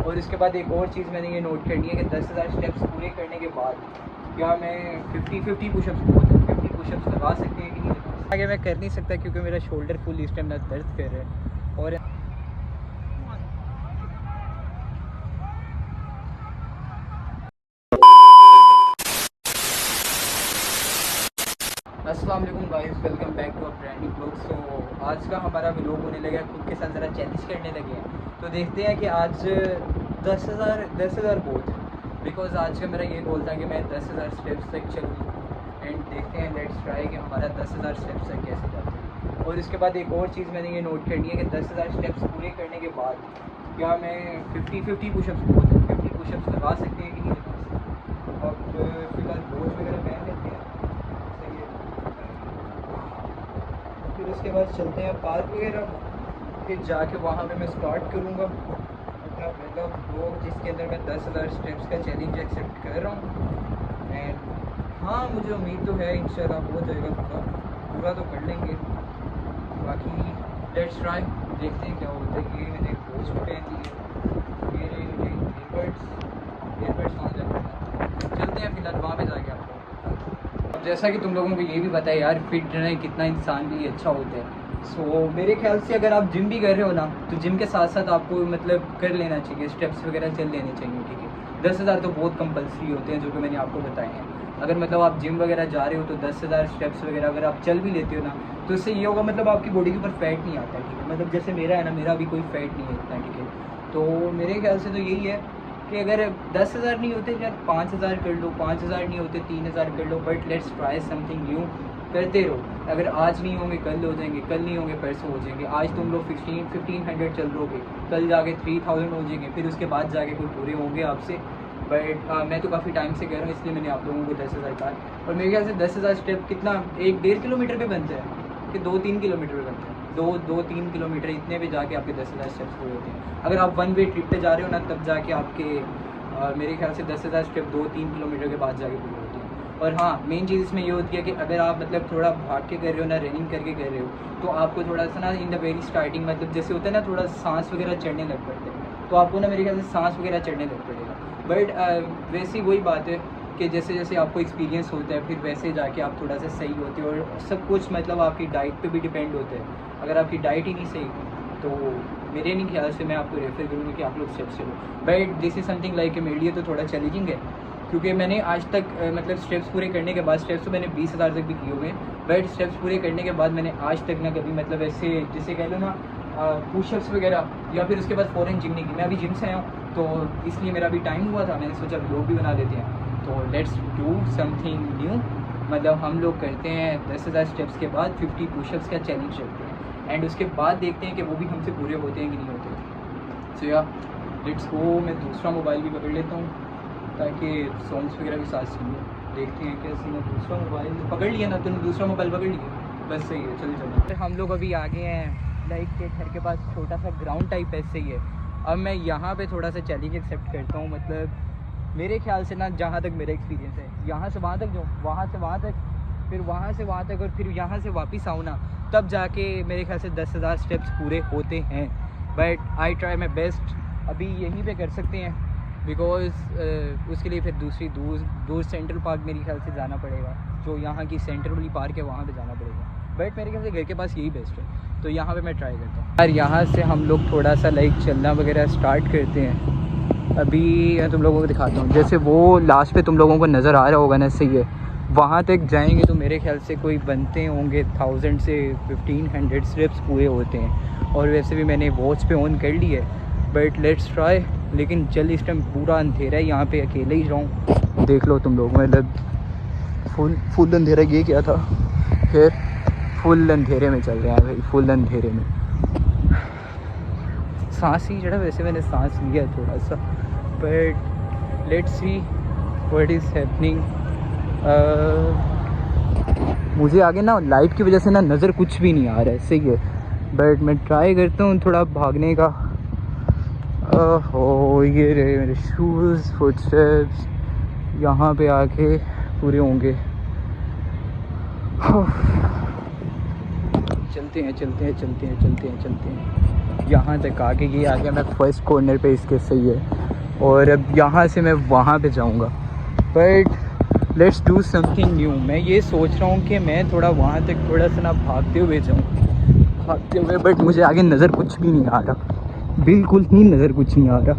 और इसके बाद एक और चीज़ मैंने ये नोट करनी है कि 10,000 स्टेप्स पूरे करने के बाद क्या मैं 50 पुशअप्स बोलते हैं 50 पुशअप्स लगा सकते हैं कि नहीं लगा सकते। आगे मैं कर नहीं सकता क्योंकि मेरा शोल्डर फुल इस टाइम दर्द कर रहा है। और अस्सलाम वालेकुम guys, welcome back to a brand new blog. So आज का हमारा व्लॉग होने लगा है, खुद के साथ ज़रा चैलेंज करने लगे हैं। तो देखते हैं कि आज 10,000 बहुत, बिकॉज आज का मेरा ये गोल था कि मैं 10,000 स्टेप्स तक चलूँ। एंड देखते हैं, लेट्स ट्राई कि हमारा 10,000 स्टेप्स तक कैसे जाते हैं। और इसके बाद एक और चीज़ मैंने ये नोट करनी है कि 10,000 स्टेप्स पूरे करने के बाद क्या मैं 50 पुशअप्स बोलते हैं 50 पुशअप्स लगा सकते हैं कि नहीं लगा सकते। अब फिलहाल बोझ वगैरह पहन लेते हैं, सही है। फिर उसके बाद चलते हैं पार्क वगैरह, फिर जाके वहाँ पे मैं स्टार्ट करूँगा अपना पहला ब्लॉग जिसके अंदर मैं 10,000 स्टेप्स का चैलेंज एक्सेप्ट कर रहा हूँ। एंड हाँ, मुझे उम्मीद तो है इंशाल्लाह हो जाएगा, पूरा तो कर लेंगे। बाकी लेट्स ट्राई, देखते हैं क्या होता है। कि मैंने कोच भी पहन ली है, ये रहे एयरबड्स वहाँ जाकर चलते हैं फिलहाल वहाँ पे जाके आपको। अब जैसा कि तुम लोगों को ये भी पता है यार, फिट रहना कितना इंसान के लिए अच्छा होता है। सो मेरे ख्याल से अगर आप जिम भी कर रहे हो ना, तो जिम के साथ साथ आपको मतलब कर लेना चाहिए, स्टेप्स वगैरह चल लेने चाहिए, ठीक है। 10,000 तो बहुत कंपलसरी होते हैं जो कि मैंने आपको बताए हैं। अगर मतलब आप जिम वगैरह जा रहे हो तो 10,000 स्टेप्स वगैरह अगर आप चल भी लेते हो ना, तो इससे ये होगा मतलब आपकी बॉडी के ऊपर फैट नहीं आता है, ठीक है। मतलब जैसे मेरा है ना, मेरा भी कोई फैट नहीं है इतना, ठीक है। तो मेरे ख्याल से तो यही है कि अगर 10,000 नहीं होते यार 5,000 कर लो, 5,000 नहीं होते 3,000 कर लो, but let's try something new, करते रहो। अगर आज नहीं होंगे कल हो जाएंगे, कल नहीं होंगे परसों हो जाएंगे। आज तुम लोग 1500 चल रहोगे, कल जाके 3000 हो जाएंगे, फिर उसके बाद जाके कोई पूरे होंगे आपसे। बट मैं तो काफ़ी टाइम से कह रहा हूँ, इसलिए मैंने आप लोगों को 10,000 कहा। और मेरे ख्याल से 10,000 स्टेप कितना 1-1.5 किलोमीटर पे बनते हैं कि 2-3 किलोमीटर पे बनते हैं, 2-3 किलोमीटर इतने पे जाके आपके 10,000 स्टेप्स पूरे होते हैं। अगर आप वन वे ट्रिप पे जा रहे हो ना, तब जाके आपके मेरे ख्याल से 10,000 स्टेप 2-3 किलोमीटर के बाद जाके पूरे होते हैं। और हाँ, मेन चीज़ इसमें ये होती है कि अगर आप मतलब थोड़ा भाग के कर रहे हो ना, रनिंग करके कर रहे हो, तो आपको थोड़ा सा ना इन द वेरी स्टार्टिंग मतलब जैसे होता है ना, थोड़ा सांस वगैरह चढ़ने लग पड़ते हैं, तो आपको ना मेरे ख्याल से सांस वगैरह चढ़ने लग पड़ेगा। बट वैसे वही बात है कि जैसे जैसे आपको एक्सपीरियंस होता है, फिर वैसे जाके आप थोड़ा सा सही होते हो। और सब कुछ मतलब आपकी डाइट पे भी डिपेंड होता है। अगर आपकी डाइट ही नहीं सही तो मेरे नहीं ख्याल से मैं आपको रेफर करूँगा कि आप लोग स्टेप्स चलो। But this is something like मेरे लिए तो थोड़ा चैलेंजिंग है, क्योंकि मैंने आज तक मतलब स्टेप्स पूरे करने के बाद, स्टेप्स तो मैंने 20,000 तक भी किए हुए हैं, बट स्टेप्स पूरे करने के बाद मैंने आज तक ना कभी मतलब ऐसे जिसे कह लो ना पुशअप्स वगैरह या फिर उसके बाद फ़ौरन जिम नहीं की। मैं अभी जिम से आया हूँ, तो इसलिए मेरा भी टाइम हुआ था, मैंने सोचा व्लॉग भी बना लेते हैं। तो लेट्स डू समथिंग न्यू, मतलब हम लोग करते हैं 10,000 स्टेप्स के बाद 50 पुशअप्स का चैलेंज रखते हैं। एंड उसके बाद देखते हैं कि वो भी हमसे पूरे होते हैं कि नहीं होते। सो या लेट्स गो। मैं दूसरा मोबाइल भी पकड़ लेता हूँ ताकि सॉन्ग्स वगैरह भी साथ सुनिए। देखते हैं कैसे। मैं दूसरा मोबाइल पकड़ लिया ना, तुमने दूसरा मोबाइल पकड़ लिया, बस सही है, चल चलो। हम लोग अभी आ गए हैं लाइक के घर के पास, छोटा सा ग्राउंड टाइप ऐसे ही है। अब मैं यहाँ पे थोड़ा सा चैलेंज एक्सेप्ट करता हूँ। मतलब मेरे ख्याल से ना, जहाँ तक मेरा एक्सपीरियंस है, यहाँ से वहाँ तक जाऊँ, वहाँ से वहाँ तक, फिर वहाँ से वहाँ तक, और फिर यहाँ से वापस आऊँ ना, तब जाके मेरे ख्याल से 10,000 स्टेप्स पूरे होते हैं। But I try my best. अभी यहीं पे कर सकते हैं, बिकॉज़ उसके लिए फिर दूर सेंट्रल पार्क मेरे ख्याल से जाना पड़ेगा, जो यहाँ की सेंट्रल वाली पार्क है, वहाँ पे जाना पड़ेगा। बट मेरे ख्याल से घर के पास यही बेस्ट है, तो यहाँ पे मैं ट्राई करता हूँ। यार यहाँ से हम लोग थोड़ा सा लाइक चलना वगैरह स्टार्ट करते हैं। अभी मैं तुम लोगों को दिखाता हूँ, जैसे वो लास्ट पे तुम लोगों को नज़र आ रहा होगा ना, सही है, वहाँ तक जाएंगे तो मेरे ख्याल से कोई बनते होंगे 1000 से 1500 स्टेप्स पूरे होते हैं। और वैसे भी मैंने वॉच पे ऑन कर ली है, बट लेट्स ट्राई। लेकिन चल इस टाइम पूरा अंधेरा है, यहाँ पे अकेले ही जाऊँ, देख लो तुम लोग, मतलब फुल अंधेरा। ये क्या था, फिर फुल अंधेरे में चल रहे हैं भाई, फुल अंधेरे में। सांस ही चढ़ा, वैसे मैंने सांस लिया थोड़ा सा, but let's see what is happening. मुझे आगे ना लाइट की वजह से ना नज़र कुछ भी नहीं आ रहा है, सही है, बट मैं ट्राई करता हूँ थोड़ा भागने का। ओह, ये रहे मेरे शूज़, फुटस्टेप्स, यहाँ पे आके पूरे होंगे। चलते हैं। यहाँ तक आके ये आ गया मैं फर्स्ट कॉर्नर पे इसके, सही है। और अब यहाँ से मैं वहाँ पे जाऊँगा, but let's do something new. मैं ये सोच रहा हूँ कि मैं थोड़ा वहाँ तक थोड़ा सा ना भागते हुए जाऊँ, भागते हुए, बट मुझे आगे नज़र कुछ भी नहीं आ रहा, बिल्कुल ही नज़र कुछ नहीं आ रहा।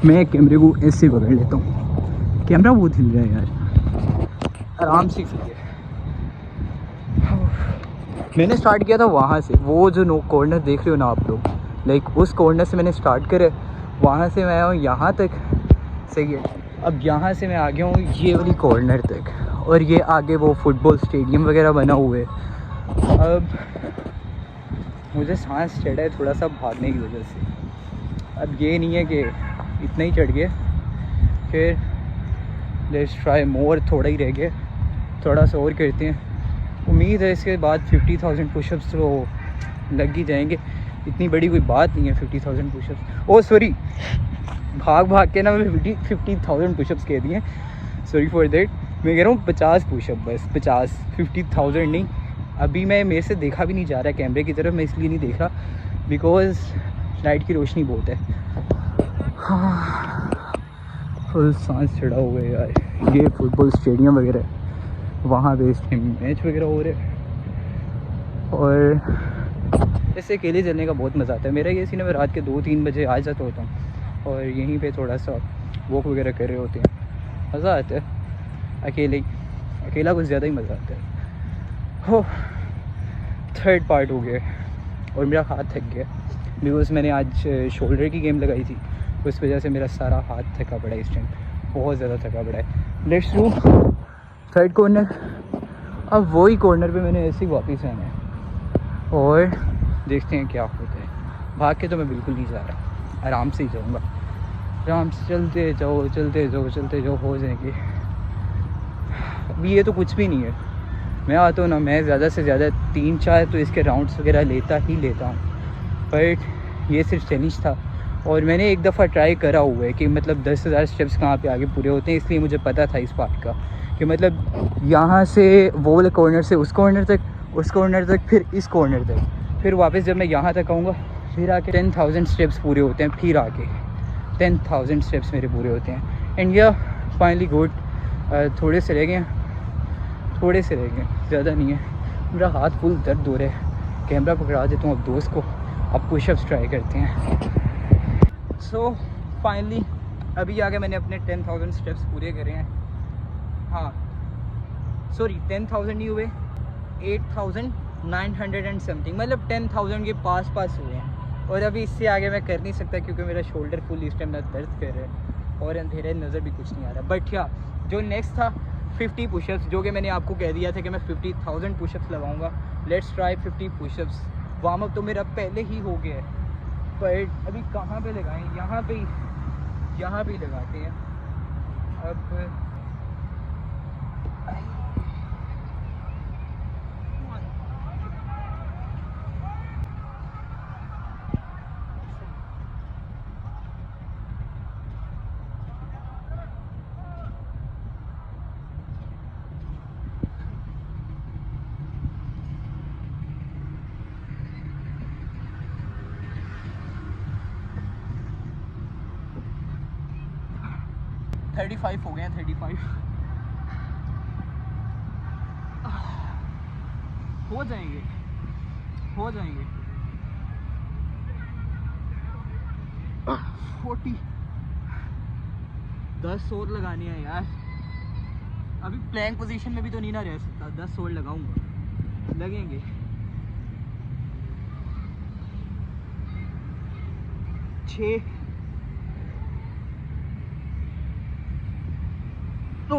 मैं कैमरे को ऐसे पकड़ लेता हूँ, कैमरा बहुत हिल रहा है यार, आराम से सही है। मैंने स्टार्ट किया था वहाँ से, वो जो नो कॉर्नर देख रहे हो ना आप लोग, लाइक उस कॉर्नर से मैंने स्टार्ट करे, वहाँ से मैं आया हूँ यहाँ तक, सही है। अब यहाँ से मैं आ गया हूँ ये वाली कॉर्नर तक, और ये आगे वो फुटबॉल स्टेडियम वगैरह बना हुआ है। अब मुझे सांस चढ़ा है थोड़ा सा भागने की वजह से। अब ये नहीं है कि इतना ही चढ़ गए, फिर लेट्स ट्राई मोर, थोड़ा ही रह गया, थोड़ा सा और करते हैं। उम्मीद है इसके बाद 50,000 पुशअप्स तो लग ही जाएंगे, इतनी बड़ी कोई बात नहीं है 50,000 पुशअप्स। ओ सॉरी, भाग भाग के ना मैं 50,000 पुशअप्स कह दिए, सॉरी फॉर देट। मैं कह रहा हूँ 50 पुशअप, बस 50, 50,000 नहीं। अभी मैं मेरे से देखा भी नहीं जा रहा कैमरे की तरफ, मैं इसलिए नहीं देख रहा बिकॉज लाइट की रोशनी बहुत है। फुल सांस चढ़ा हुआ है यार। ये फुटबॉल स्टेडियम वगैरह, वहाँ पे इस टाइम मैच वगैरह हो रहे, और ऐसे अकेले चलने का बहुत मज़ा आता है। मेरा ये सीन है, मैं रात के 2-3 बजे आ जाता होता हूँ और यहीं पे थोड़ा सा वॉक वगैरह कर रहे होते हैं, मज़ा आता है अकेले, अकेला कुछ ज़्यादा ही मज़ा आता है। हो 3rd पार्ट हो गया और मेरा हाथ थक गया बिकॉज मैंने आज शोल्डर की गेम लगाई थी, उस वजह से मेरा सारा हाथ थका पड़ा है इस टाइम, बहुत ज़्यादा थका पड़ा है। Let's do 3rd corner. अब वही कॉर्नर पे मैंने ऐसे ही वापस आना है और देखते हैं क्या होता है। भाग के तो मैं बिल्कुल नहीं जा रहा, आराम से ही जाऊँगा, आराम से चलते जाओ चलते जाओ चलते जाओ, हो जाएंगे। अभी ये तो कुछ भी नहीं है, मैं आता हूँ ना, मैं ज़्यादा से ज़्यादा 3-4 तो इसके राउंड्स वगैरह लेता हूँ, बट ये सिर्फ चैलेंज था और मैंने एक दफ़ा ट्राई करा हुआ है कि मतलब 10,000 स्टेप्स कहाँ पे आगे पूरे होते हैं, इसलिए मुझे पता था इस पार्ट का कि मतलब यहाँ से वो वाले कॉर्नर से उस कॉर्नर तक, उस कॉर्नर तक, फिर इस कॉर्नर तक, फिर वापस जब मैं यहाँ तक आऊँगा फिर आके 10,000 स्टेप्स पूरे होते हैं, फिर आके 10,000 स्टेप्स मेरे पूरे होते हैं। एंड या फाइनली गुड, थोड़े से रह गए, थोड़े से रह गए, ज़्यादा नहीं है। मेरा हाथ फुल दर्द हो रहा है, कैमरा पकड़ा देता हूँ अब दोस्त को, अब पुशअप्स ट्राई करते हैं। सो फाइनली अभी आगे मैंने अपने 10,000 स्टेप्स पूरे करे हैं। हाँ सॉरी 10,000 नहीं हुए, 8,900 एंड समथिंग, मतलब 10,000 के पास हुए हैं। और अभी इससे आगे मैं कर नहीं सकता क्योंकि मेरा शोल्डर फुल इस टाइम दर्द कर रहा है और अंधेरे नज़र भी कुछ नहीं आ रहा। बट या जो नेक्स्ट था 50 पुशअप्स, जो कि मैंने आपको कह दिया था कि मैं 50,000 पुशअप्स लगाऊंगा। Let's try 50 pushups. Warm up तो मेरा पहले ही हो गया है, बट अभी कहाँ पे लगाएं, यहाँ पे ही लगाते हैं। अब थर्टी 35 हो गए हैं, 35 हो जाएंगे 40, 10 और लगाने हैं यार। अभी प्लैंक पोजीशन में भी तो नहीं ना रह सकता, 10 और लगाऊंगा, लगेंगे। तो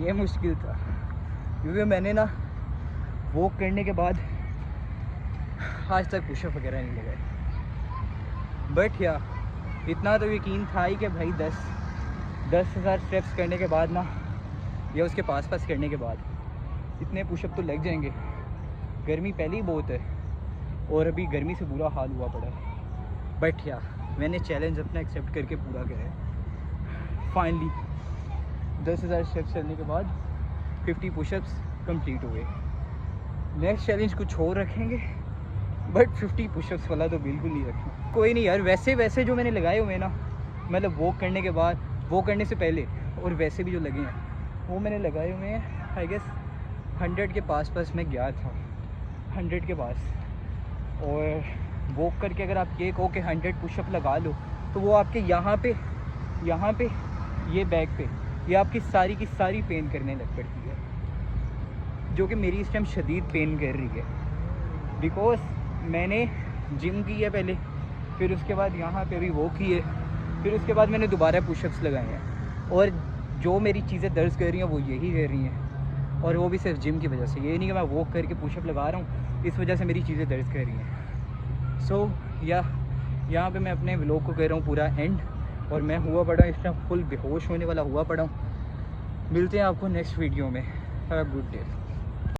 ये मुश्किल था क्योंकि मैंने ना वॉक करने के बाद आज तक पुशअप वगैरह नहीं लगाए। बट या इतना तो यकीन था ही कि भाई 10,000 स्टेप्स करने के बाद ना, या उसके पास करने के बाद इतने पुशअप तो लग जाएंगे। गर्मी पहले ही बहुत है और अभी गर्मी से बुरा हाल हुआ पड़ा है। बट या मैंने चैलेंज अपना एक्सेप्ट करके पूरा करा है। फाइनली 10,000 स्टेप्स चलने के बाद 50 पुशअप्स कंप्लीट हुए। नेक्स्ट चैलेंज कुछ और रखेंगे, बट 50 पुशअप्स वाला तो बिल्कुल नहीं रखें। कोई नहीं यार, वैसे जो मैंने लगाए हुए हैं ना, मतलब वॉक करने के बाद, वॉक करने से पहले और वैसे भी जो लगे हैं वो मैंने लगाए हुए हैं आई गेस 100 के पास मैं गया था, 100 के पास। और वॉक करके अगर आप ये कहो कि 100 पुशअप लगा लो तो वो आपके यहाँ पे ये बैक पे ये आपकी सारी की सारी पेन करने लग पड़ती है, जो कि मेरी इस टाइम शदीद पेन कर रही है। बिकॉज मैंने जिम की है पहले, फिर उसके बाद यहाँ पे भी वो की है, फिर उसके बाद मैंने दोबारा पुशअप्स लगाए हैं, और जो मेरी चीज़ें दर्द कर रही हैं वो यही कर रही हैं, और वो भी सिर्फ जिम की वजह से। ये नहीं कि मैं वॉक करके पुशअप लगा रहा हूँ, इस वजह से मेरी चीज़ें दर्द कर रही हैं। सो यहाँ पे मैं अपने व्लॉग को कर रहा हूँ पूरा एंड, और मैं हुआ पड़ा इस टाइम फुल बेहोश होने वाला हुआ पड़ा हूँ। मिलते हैं आपको नेक्स्ट वीडियो में। Have a good day.